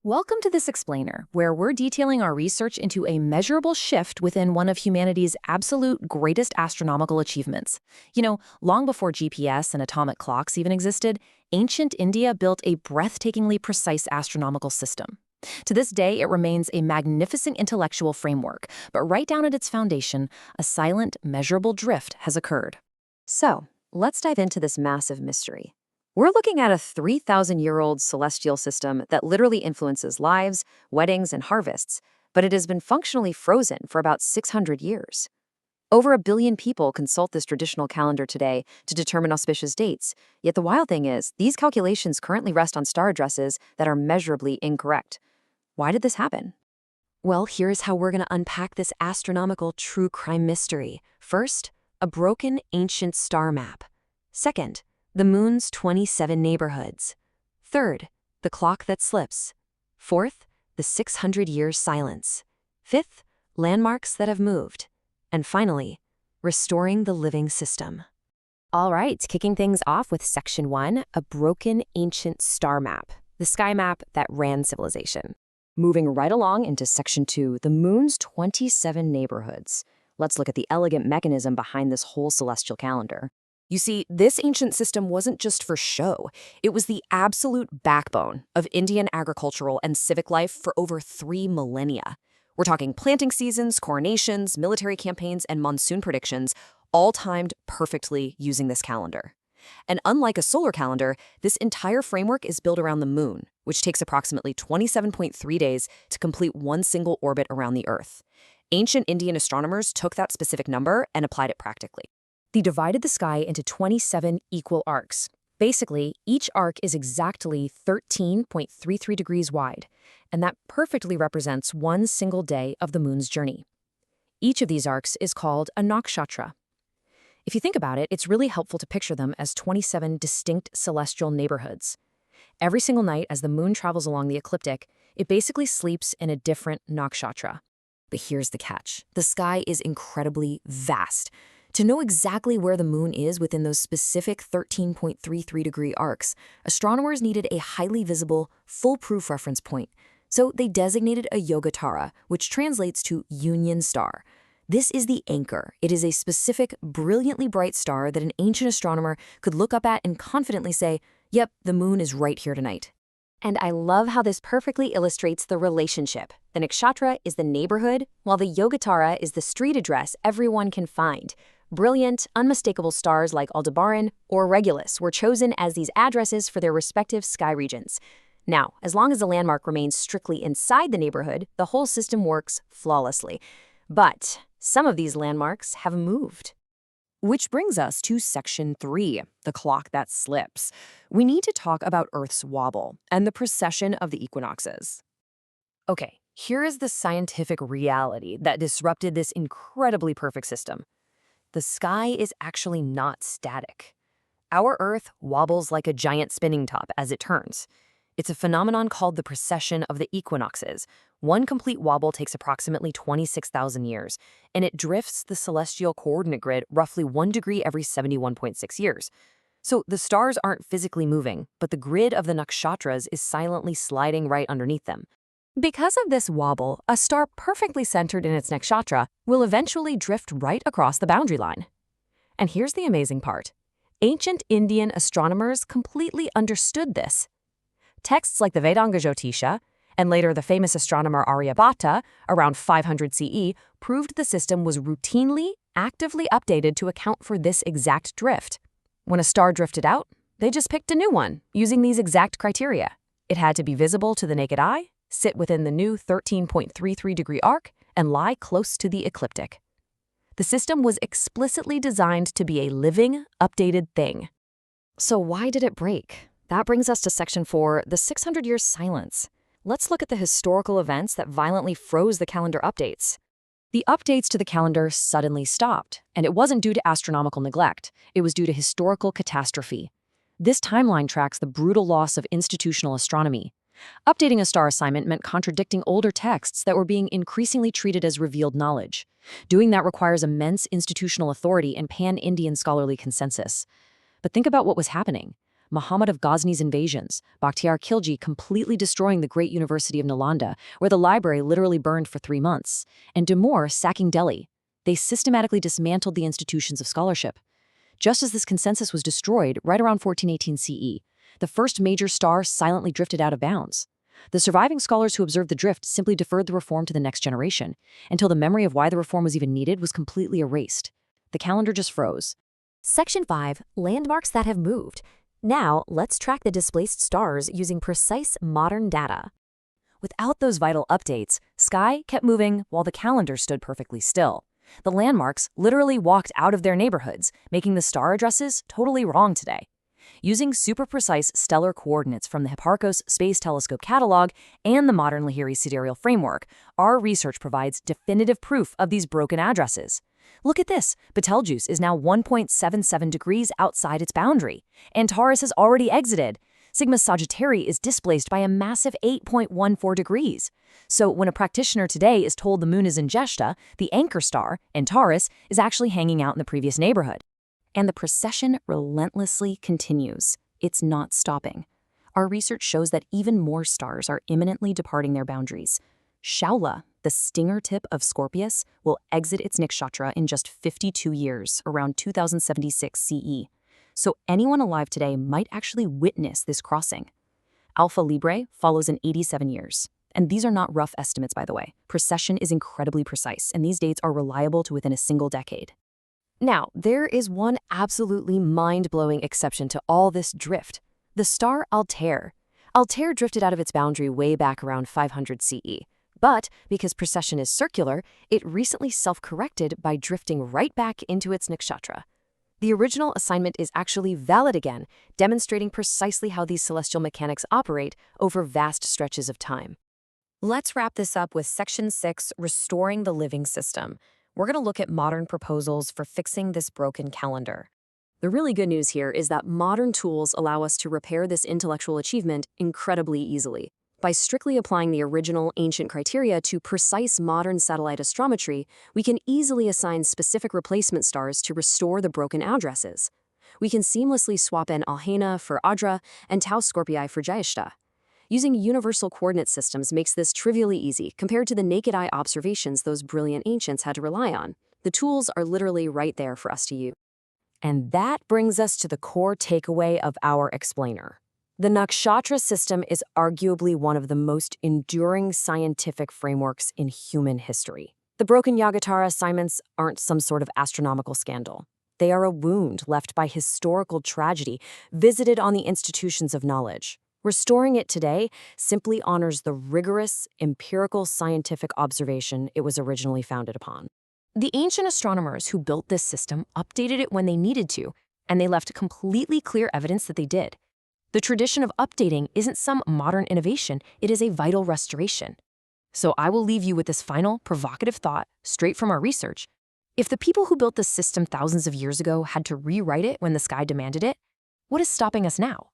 Welcome to this explainer, where we're detailing our research into a measurable shift within one of humanity's absolute greatest astronomical achievements. Long before GPS and atomic clocks even existed, ancient India built a breathtakingly precise astronomical system. To this day, it remains a magnificent intellectual framework, but right down at its foundation, a silent, measurable drift has occurred. So, let's dive into this massive mystery. We're looking at a 3,000-year-old celestial system that literally influences lives, weddings, and harvests, but it has been functionally frozen for about 600 years. Over 1 billion people consult this traditional calendar today to determine auspicious dates, yet the wild thing is, these calculations currently rest on star addresses that are measurably incorrect. Why did this happen? Well, here's how we're going to unpack this astronomical true crime mystery. First, a broken ancient star map. Second, the moon's 27 neighborhoods. Third, the clock that slips. Fourth, the 600-year silence. Fifth, landmarks that have moved. And finally, restoring the living system. All right, kicking things off with Section 1, a broken ancient star map, the sky map that ran civilization. Moving right along into Section 2, the moon's 27 neighborhoods. Let's look at the elegant mechanism behind this whole celestial calendar. You see, this ancient system wasn't just for show. It was the absolute backbone of Indian agricultural and civic life for over 3 millennia. We're talking planting seasons, coronations, military campaigns, and monsoon predictions, all timed perfectly using this calendar. And unlike a solar calendar, this entire framework is built around the moon, which takes approximately 27.3 days to complete one single orbit around the Earth. Ancient Indian astronomers took that specific number and applied it practically. They divided the sky into 27 equal arcs. Basically, each arc is exactly 13.33 degrees wide, and that perfectly represents one single day of the moon's journey. Each of these arcs is called a nakshatra. If you think about it, it's really helpful to picture them as 27 distinct celestial neighborhoods. Every single night as the moon travels along the ecliptic, it basically sleeps in a different nakshatra. But here's the catch. The sky is incredibly vast. To know exactly where the moon is within those specific 13.33-degree arcs, astronomers needed a highly visible, foolproof reference point. So they designated a yogatara, which translates to union star. This is the anchor. It is a specific, brilliantly bright star that an ancient astronomer could look up at and confidently say, yep, the moon is right here tonight. And I love how this perfectly illustrates the relationship. The nakshatra is the neighborhood, while the yogatara is the street address everyone can find. Brilliant, unmistakable stars like Aldebaran or Regulus were chosen as these addresses for their respective sky regions. Now, as long as the landmark remains strictly inside the neighborhood, the whole system works flawlessly. But some of these landmarks have moved. Which brings us to Section 3, the clock that slips. We need to talk about Earth's wobble and the precession of the equinoxes. Okay, here is the scientific reality that disrupted this incredibly perfect system. The sky is actually not static. Our Earth wobbles like a giant spinning top as it turns. It's a phenomenon called the precession of the equinoxes. One complete wobble takes approximately 26,000 years, and it drifts the celestial coordinate grid roughly 1 degree every 71.6 years. So the stars aren't physically moving, but the grid of the nakshatras is silently sliding right underneath them. Because of this wobble, a star perfectly centered in its nakshatra will eventually drift right across the boundary line. And here's the amazing part. Ancient Indian astronomers completely understood this. Texts like the Vedanga Jyotisha, and later the famous astronomer Aryabhata, around 500 CE, proved the system was routinely, actively updated to account for this exact drift. When a star drifted out, they just picked a new one, using these exact criteria. It had to be visible to the naked eye, sit within the new 13.33-degree arc, and lie close to the ecliptic. The system was explicitly designed to be a living, updated thing. So why did it break? That brings us to Section 4, the 600-year silence. Let's look at the historical events that violently froze the calendar updates. The updates to the calendar suddenly stopped, and it wasn't due to astronomical neglect. It was due to historical catastrophe. This timeline tracks the brutal loss of institutional astronomy. Updating a star assignment meant contradicting older texts that were being increasingly treated as revealed knowledge. Doing that requires immense institutional authority and pan-Indian scholarly consensus. But think about what was happening. Muhammad of Ghazna's invasions, Bakhtiar Khilji completely destroying the great University of Nalanda, where the library literally burned for 3 months, and Timur sacking Delhi. They systematically dismantled the institutions of scholarship. Just as this consensus was destroyed right around 1418 CE, the first major star silently drifted out of bounds. The surviving scholars who observed the drift simply deferred the reform to the next generation, until the memory of why the reform was even needed was completely erased. The calendar just froze. Section 5. Landmarks that have moved. Now, let's track the displaced stars using precise modern data. Without those vital updates, sky kept moving while the calendar stood perfectly still. The landmarks literally walked out of their neighborhoods, making the star addresses totally wrong today. Using super precise stellar coordinates from the Hipparcos Space Telescope catalog and the modern Lahiri sidereal framework, our research provides definitive proof of these broken addresses. Look at this. Betelgeuse is now 1.77 degrees outside its boundary. Antares has already exited. Sigma Sagittarii is displaced by a massive 8.14 degrees. So when a practitioner today is told the moon is in Jeshta, the anchor star, Antares, is actually hanging out in the previous neighborhood. And the precession relentlessly continues. It's not stopping. Our research shows that even more stars are imminently departing their boundaries. Shaula, the stinger tip of Scorpius, will exit its nakshatra in just 52 years, around 2076 CE. So anyone alive today might actually witness this crossing. Alpha Librae follows in 87 years. And these are not rough estimates, by the way. Precession is incredibly precise, and these dates are reliable to within a single decade. Now, there is one absolutely mind-blowing exception to all this drift. The star Altair. Altair drifted out of its boundary way back around 500 CE. But because precession is circular, it recently self-corrected by drifting right back into its nakshatra. The original assignment is actually valid again, demonstrating precisely how these celestial mechanics operate over vast stretches of time. Let's wrap this up with Section 6, Restoring the Living System. We're going to look at modern proposals for fixing this broken calendar. The really good news here is that modern tools allow us to repair this intellectual achievement incredibly easily. By strictly applying the original ancient criteria to precise modern satellite astrometry, we can easily assign specific replacement stars to restore the broken addresses. We can seamlessly swap in Alhena for Adra and Tau Scorpii for Jayashta. Using universal coordinate systems makes this trivially easy compared to the naked eye observations those brilliant ancients had to rely on. The tools are literally right there for us to use. And that brings us to the core takeaway of our explainer. The nakshatra system is arguably one of the most enduring scientific frameworks in human history. The broken yogatara assignments aren't some sort of astronomical scandal. They are a wound left by historical tragedy visited on the institutions of knowledge. Restoring it today simply honors the rigorous, empirical scientific observation it was originally founded upon. The ancient astronomers who built this system updated it when they needed to, and they left completely clear evidence that they did. The tradition of updating isn't some modern innovation, it is a vital restoration. So I will leave you with this final, provocative thought, straight from our research. If the people who built this system thousands of years ago had to rewrite it when the sky demanded it, what is stopping us now?